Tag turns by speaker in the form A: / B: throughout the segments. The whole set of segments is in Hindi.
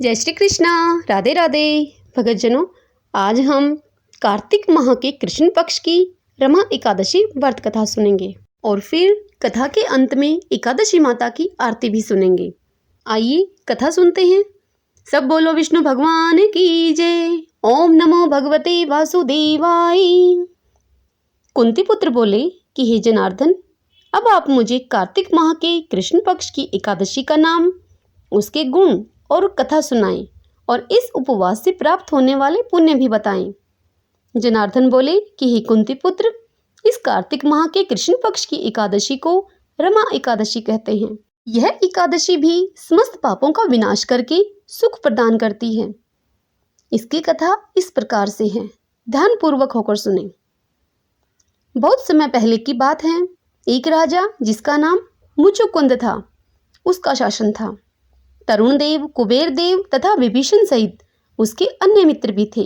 A: जय श्री कृष्णा। राधे राधे भगतजनों, आज हम कार्तिक माह के कृष्ण पक्ष की रमा एकादशी व्रत कथा सुनेंगे और फिर कथा के अंत में एकादशी माता की आरती भी सुनेंगे। आइए कथा सुनते हैं। सब बोलो विष्णु भगवान की जय। ओम नमो भगवते वासुदेवाय। कुंती पुत्र बोले कि हे जनार्दन, अब आप मुझे कार्तिक माह के कृष्ण पक्ष की एकादशी का नाम, उसके गुण और कथा सुनाएं और इस उपवास से प्राप्त होने वाले पुण्य भी बताएं। जनार्दन बोले कि हे कुंती पुत्र, इस कार्तिक माह के कृष्ण पक्ष की एकादशी को रमा एकादशी कहते हैं। यह एकादशी भी समस्त पापों का विनाश करके सुख प्रदान करती है। इसकी कथा इस प्रकार से है, ध्यान पूर्वक होकर सुने। बहुत समय पहले की बात है। एक राजा जिसका नाम मुचुकुंद था, उसका शासन था। तरुण देव, कुबेर देव तथा विभीषण सहित उसके अन्य मित्र भी थे।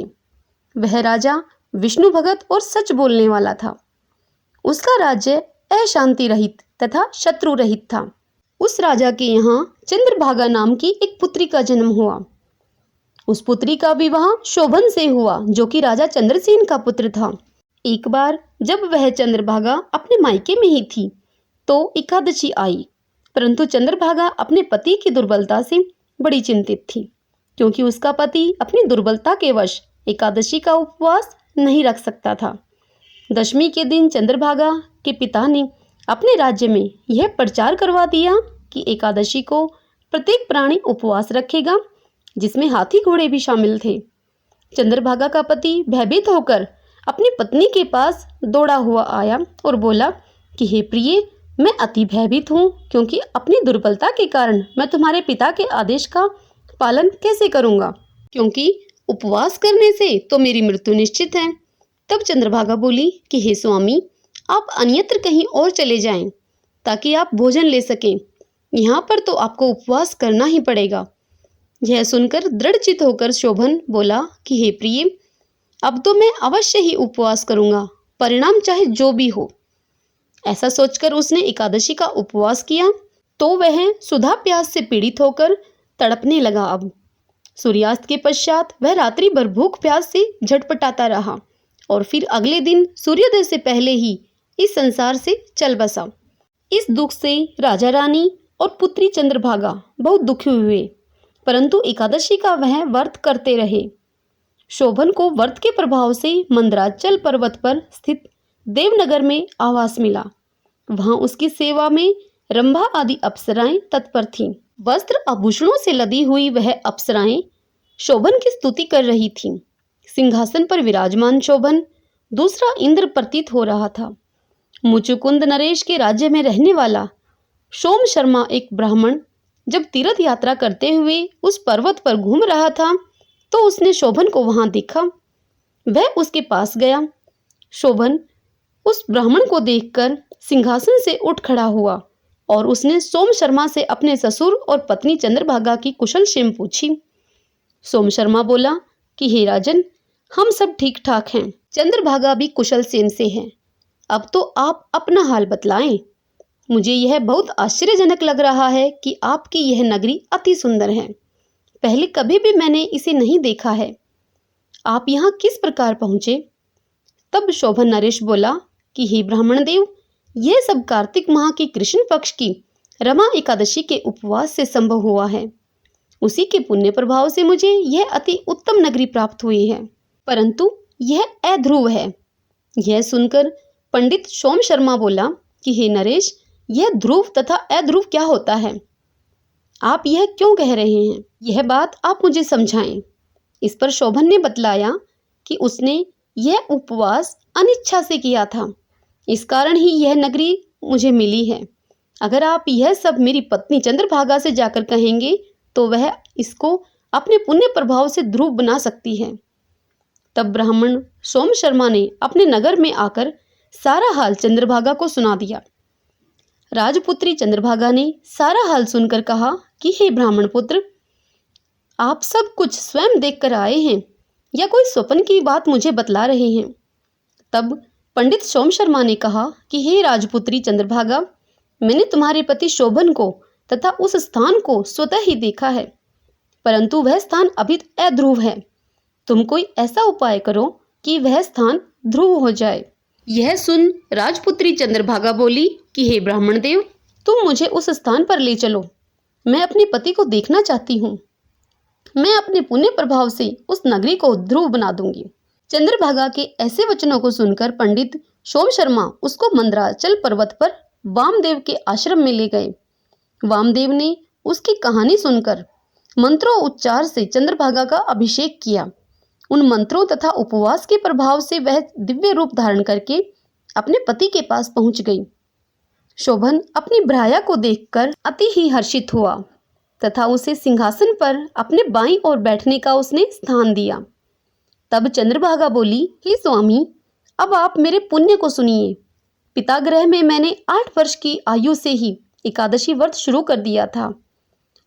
A: वह राजा विष्णु भगत और सच बोलने वाला था। उसका राज्य अशांति रहित तथा शत्रु रहित था। उस राजा के यहाँ चंद्रभागा नाम की एक पुत्री का जन्म हुआ। उस पुत्री का विवाह शोभन से हुआ, जो कि राजा चंद्रसेन का पुत्र था। एक बार जब वह चंद्रभागा अपने मायके में ही थी तो एकादशी आई, परंतु चंद्रभागा अपने पति की दुर्बलता से बड़ी चिंतित थी, क्योंकि उसका पति अपनी दुर्बलता के वश एकादशी का उपवास नहीं रख सकता था। दशमी के दिन चंद्रभागा के पिता ने अपने राज्य में यह प्रचार करवा दिया कि एकादशी को प्रत्येक प्राणी उपवास रखेगा, जिसमें हाथी घोड़े भी शामिल थे। चंद्रभागा का पति भयभीत होकर अपनी पत्नी के पास दौड़ा हुआ आया और बोला कि हे प्रिय, मैं अति भयभीत हूँ, क्योंकि अपनी दुर्बलता के कारण मैं तुम्हारे पिता के आदेश का पालन कैसे करूँगा, क्योंकि उपवास करने से तो मेरी मृत्यु निश्चित है। तब चंद्रभागा बोली कि हे स्वामी, आप अन्यत्र कहीं और चले जाएं ताकि आप भोजन ले सकें। यहाँ पर तो आपको उपवास करना ही पड़ेगा। यह सुनकर दृढ़चित होकर शोभन बोला कि हे प्रिय, अब तो मैं अवश्य ही उपवास करूँगा, परिणाम चाहे जो भी हो। ऐसा सोचकर उसने एकादशी का उपवास किया तो वह सुधा प्यास से पीड़ित होकर तड़पने लगा। अब सूर्यास्त के पश्चात वह रात्रि भर भूख प्यास से झटपटाता रहा और फिर अगले दिन सूर्योदय से पहले ही इस संसार से चल बसा। इस दुख से राजा रानी और पुत्री चंद्रभागा बहुत दुखी हुए, परंतु एकादशी का वह व्रत करते रहे। शोभन को व्रत के प्रभाव से मंदराचल पर्वत पर स्थित देवनगर में आवास मिला। वहां उसकी सेवा में रंभा आदि अप्सराएं तत्पर थीं। वस्त्र आभूषणों से लदी हुई वह अप्सराएं शोभन की स्तुति कर रही थीं। सिंहासन पर विराजमान शोभन दूसरा इंद्र प्रतीत हो रहा था। मुचुकुंद नरेश के राज्य में रहने वाला सोम शर्मा एक ब्राह्मण जब तीर्थ यात्रा करते हुए उस पर्वत पर घूम रहा था तो उसने शोभन को वहां देखा। वह उसके पास गया। शोभन उस ब्राह्मण को देखकर सिंहासन से उठ खड़ा हुआ और उसने सोम शर्मा से अपने ससुर और पत्नी चंद्रभागा की कुशल क्षेम पूछी। सोम शर्मा बोला कि हे राजन, हम सब ठीक ठाक हैं, चंद्रभागा भी कुशल क्षेम से है। अब तो आप अपना हाल बतलाएं। मुझे यह बहुत आश्चर्यजनक लग रहा है कि आपकी यह नगरी अति सुंदर है। पहले कभी भी मैंने इसे नहीं देखा है। आप यहाँ किस प्रकार पहुँचे? तब शोभन नरेश बोला कि हे ब्राह्मण देव, यह सब कार्तिक माह की कृष्ण पक्ष की रमा एकादशी के उपवास से संभव हुआ है। उसी के पुण्य प्रभाव से मुझे यह अति उत्तम नगरी प्राप्त हुई है, परंतु यह अध्रुव है। यह सुनकर पंडित सोम शर्मा बोला कि हे नरेश, यह ध्रुव तथा अध्रुव क्या होता है? आप यह क्यों कह रहे हैं? यह बात आप मुझे समझाएं। इस पर शोभन ने बतलाया कि उसने यह उपवास अनिच्छा से किया था, इस कारण ही यह नगरी मुझे मिली है। अगर आप यह सब मेरी पत्नी चंद्रभागा से जाकर कहेंगे तो वह इसको अपने पुण्य प्रभाव से ध्रुव बना सकती है। तब ब्राह्मण सोम शर्मा ने अपने नगर में आकर सारा हाल चंद्रभागा को सुना दिया। राजपुत्री चंद्रभागा ने सारा हाल सुनकर कहा कि हे ब्राह्मण पुत्र, आप सब कुछ स्वयं देखकर आए हैं या कोई स्वप्न की बात मुझे बतला रहे हैं? तब पंडित सोम शर्मा ने कहा कि हे राजपुत्री चंद्रभागा, मैंने तुम्हारे पति शोभन को तथा उस स्थान को स्वतः ही देखा है। परंतु वह स्थान अभी अध्रुव है। तुम कोई ऐसा उपाय करो कि वह स्थान ध्रुव हो जाए। यह सुन राजपुत्री चंद्रभागा बोली कि हे ब्राह्मण देव, तुम मुझे उस स्थान पर ले चलो। मैं अपने पति को देखना चाहती हूँ। मैं अपने पुण्य प्रभाव से उस नगरी को ध्रुव बना दूंगी। चंद्रभागा के ऐसे वचनों को सुनकर पंडित सोम शर्मा उसको मंदराचल पर्वत पर वामदेव के आश्रम में ले गए। वामदेव ने उसकी कहानी सुनकर मंत्रों उच्चार से चंद्रभागा का अभिषेक किया। उन मंत्रों तथा उपवास के प्रभाव से वह दिव्य रूप धारण करके अपने पति के पास पहुंच गई। शोभन अपनी भ्राया को देखकर अति ही हर्षित हुआ तथा उसे सिंहासन पर अपने बाईं ओर बैठने का उसने स्थान दिया। तब चंद्रभागा बोली, हे स्वामी, अब आप मेरे पुण्य को सुनिए। पितागृह में मैंने 8 वर्ष की आयु से ही एकादशी व्रत शुरू कर दिया था।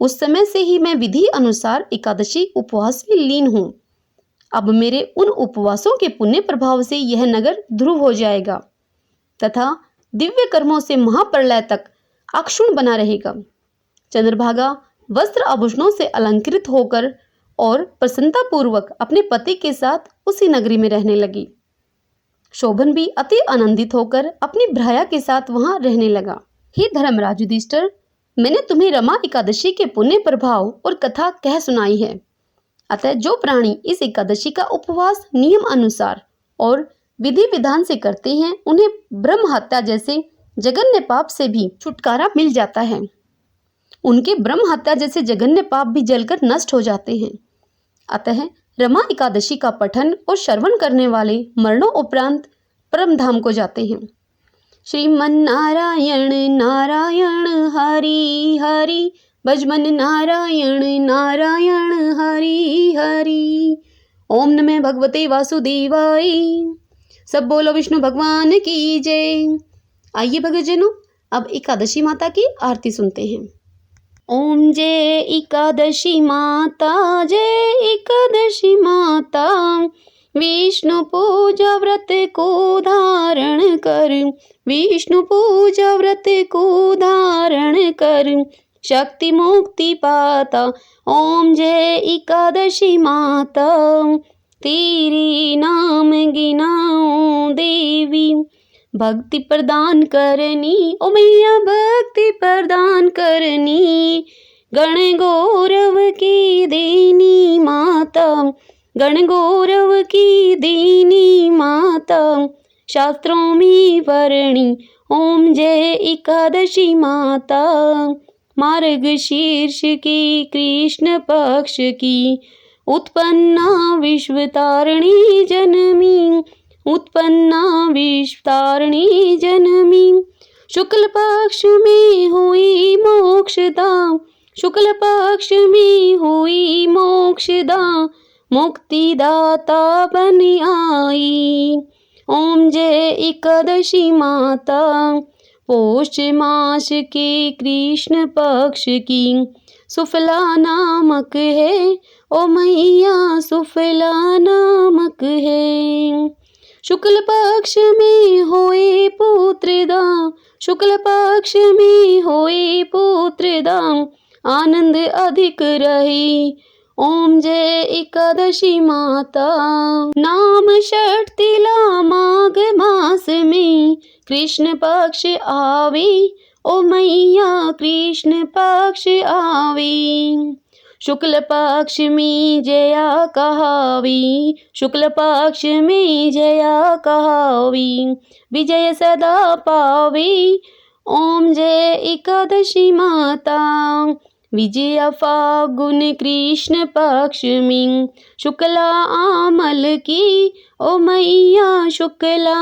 A: उस समय से ही मैं विधि अनुसार एकादशी उपवास में लीन हूँ। अब मेरे उन उपवासों के पुण्य प्रभाव से यह नगर ध्रुव हो जाएगा तथा दिव्य कर्मों से महाप्रलय तक अक्षुण्ण बना रहेगा। चंद्रभागा वस्त्र आभूषणों से अलंकृत होकर और प्रसन्नतापूर्वक अपने पति के साथ उसी नगरी में रहने लगी। शोभन भी अति आनंदित होकर अपनी भ्राया के साथ वहां रहने लगा। हे धर्मराज युधिष्ठिर, मैंने तुम्हें रमा एकादशी के पुण्य प्रभाव और कथा कह सुनाई है। अतः जो प्राणी इस एकादशी का उपवास नियम अनुसार और विधि विधान से करते हैं, उन्हें ब्रह्म हत्या जैसे जघन्य पाप से भी छुटकारा मिल जाता है। उनके ब्रह्म हत्या जैसे जघन्य पाप भी जलकर नष्ट हो जाते हैं। अतः रमा एकादशी का पठन और श्रवण करने वाले मरणों उपरांत परम धाम को जाते हैं। श्रीमन नारायण नारायण हरि हरि, भजमन नारायण नारायण हरि हरि। ओम नमः भगवते वासुदेवाय। सब बोलो विष्णु भगवान की जय। आइए भक्तजनों, अब एकादशी माता की आरती सुनते हैं। ओम जय एकादशी माता, जय एकादशी माता। विष्णु पूजा व्रत को धारण कर, विष्णु पूजा व्रत को धारण कर, शक्ति मुक्ति पाता। ओम जय एकादशी माता, तेरे नाम गिनाऊं देवी, भक्ति प्रदान करनी। ओ मैया भक्ति प्रदान करनी, गण गौरव की देनी माता, गण गौरव की देनी माता, शास्त्रों में वर्णी। ओम जय एकादशी माता, मार्ग शीर्ष की कृष्ण पक्ष की उत्पन्ना विश्वतारिणी जनमी, उत्पन्ना विश्वतारिणी जनमी। शुक्ल पक्ष में हुई मोक्षदा, शुक्ल पक्ष में हुई मोक्षदा, मुक्तिदाता बन आई। ओम जय एकादशी माता, पौष मास के कृष्ण पक्ष की सुफला नामक है। ओ मैया सुफला नामक है। शुक्ल पक्ष में होए पुत्रदा, शुक्ल पक्ष में होए पुत्रदा, आनंद अधिक रहे। ओम जय एकादशी माता, नाम षठ तिला माघ मास में कृष्ण पक्ष आवे। ओ मैया कृष्ण पक्ष आवे। शुक्ल पक्ष में जया कहावी, शुक्ल पक्ष में जया कहावी, विजय सदा पावे। ओम जय एकादशी माता, विजया फागुन कृष्ण पक्ष में शुक्ला आमल की। ओ मैया शुक्ला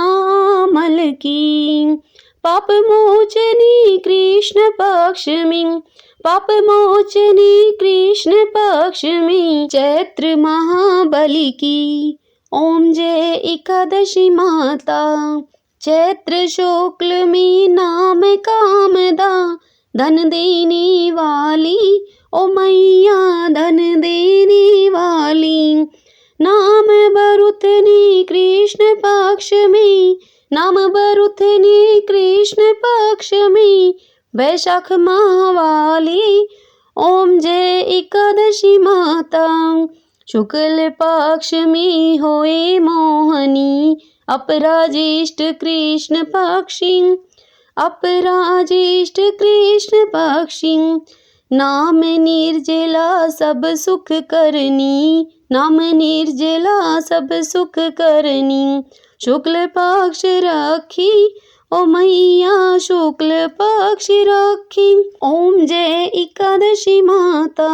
A: आमल की, पाप मोचनी कृष्ण पक्ष में, पाप मोचनी कृष्ण पक्ष में चैत्र महाबली की। ओम जय एकादशी माता, चैत्र शुक्ल में नाम कामदा, धन देने वाली। ओ मैया धन देने वाली, नाम बरुथनी कृष्ण पक्ष में, नाम बरुथनी कृष्ण पक्ष में वैशाख माह वाली। ओम जय एकादशी माता। शुक्ल पक्ष में होए मोहनी, अपराजिष्ट कृष्ण पक्षी, अपराजिष्ट कृष्ण पक्षी। नाम निर्जला सब सुख करनी, नाम निर्जला सब सुख करनी। शुक्ल पक्ष रखी ओ मैया, शुक्ल पक्ष रखी। ओम जय एकादशी माता।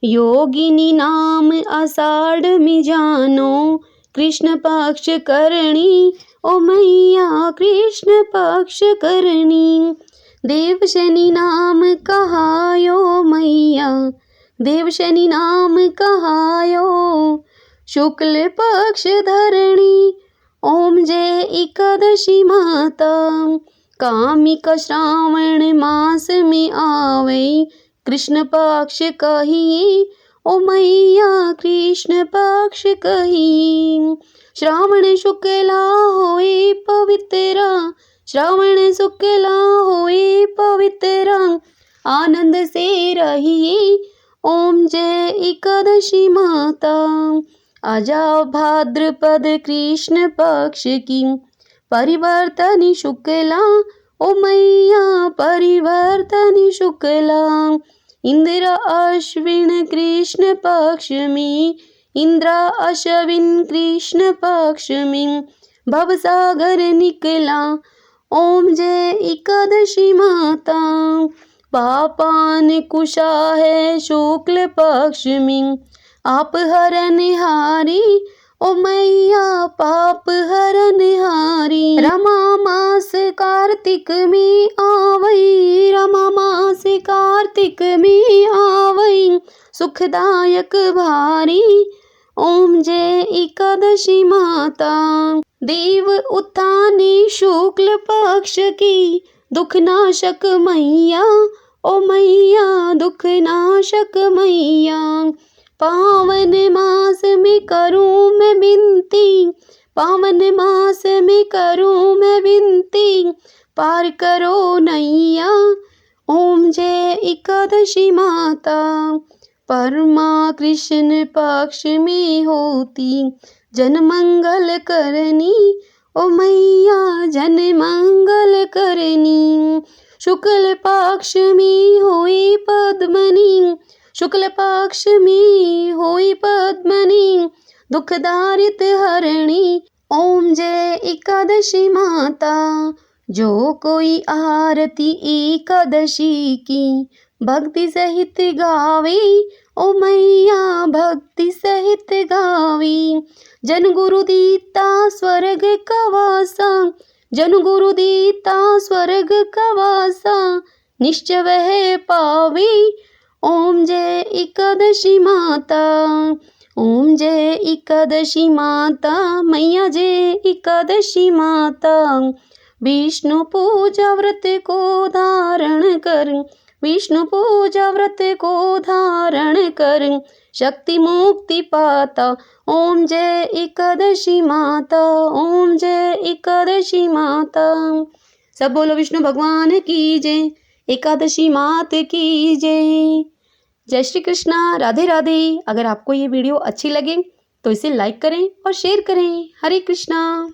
A: योगिनी नाम आषाढ़ में जानो, कृष्ण पक्ष करणी ओ मैया, कृष्ण पक्ष करणी। देवशनि नाम कहायो मैया, देवशनि नाम कहायो, शुक्ल पक्ष धरणी। ओम जय एकादशी माता। कामिक श्रावण मास में आवे, कृष्ण पक्ष कहिए ओ मैया, कृष्ण पक्ष कहिए। श्रावण शुक्ला होए पवित्रा, श्रावण शुक्ला होए पवित्रा, आनंद से रहिए। ओम जय एकादशी माता। आजा भाद्रपद कृष्ण पक्ष की, परिवर्तन शुक्ला ओ मैया, परिवर्तन शुक्ला। इंद्र अश्विन कृष्ण पक्ष में, इंद्र अश्विन कृष्ण पक्ष में, भवसागर निकला। ओम जय एकादशी माता। पापान कुशा है शुक्ल पक्ष में, आप हरन हारी ओ मैया, पाप हरन हारी। रमा मास कार्तिक में आवई, रमा मास कार्तिक में आवई, सुखदायक भारी। ओम जय एकादशी माता। देव उत्थानी शुक्ल पक्ष की, दुख नाशक मैया ओ मैया, दुख नाशक मैया। पावन मास में करूं मैं विनती, पावन मास में करूं मैं विनती, पार करो नैया। ओम जय एकादशी माता। परमा कृष्ण पक्ष में होती, जन मंगल करनी ओ मैया, जन मंगल करनी। शुक्ल पक्ष में होई पद्मनी, शुक्ल पक्ष में होई पद्मनी, दुखदारित हरणी। ओम जय एकादशी माता। जो कोई आरती एकादशी की, भक्ति सहित गावे ओ मैया, भक्ति सहित गावे। जन गुरु दीता स्वर्ग का वासा, जन गुरु दीता स्वर्ग का वासा, निश्चय वह पावे। ओम जय एकादशी माता। ओम जय एकादशी माता, मैया जय एकादशी माता। विष्णु पूजा व्रत को धारण कर, विष्णु पूजा व्रत को धारण कर, शक्ति मुक्ति पाता। ओम जय एकादशी माता, ओम जय एकादशी माता। सब बोलो विष्णु भगवान की जय, एकादशी मात की जय। जय श्री कृष्णा, राधे राधे। अगर आपको ये वीडियो अच्छी लगे तो इसे लाइक करें और शेयर करें। हरे कृष्णा।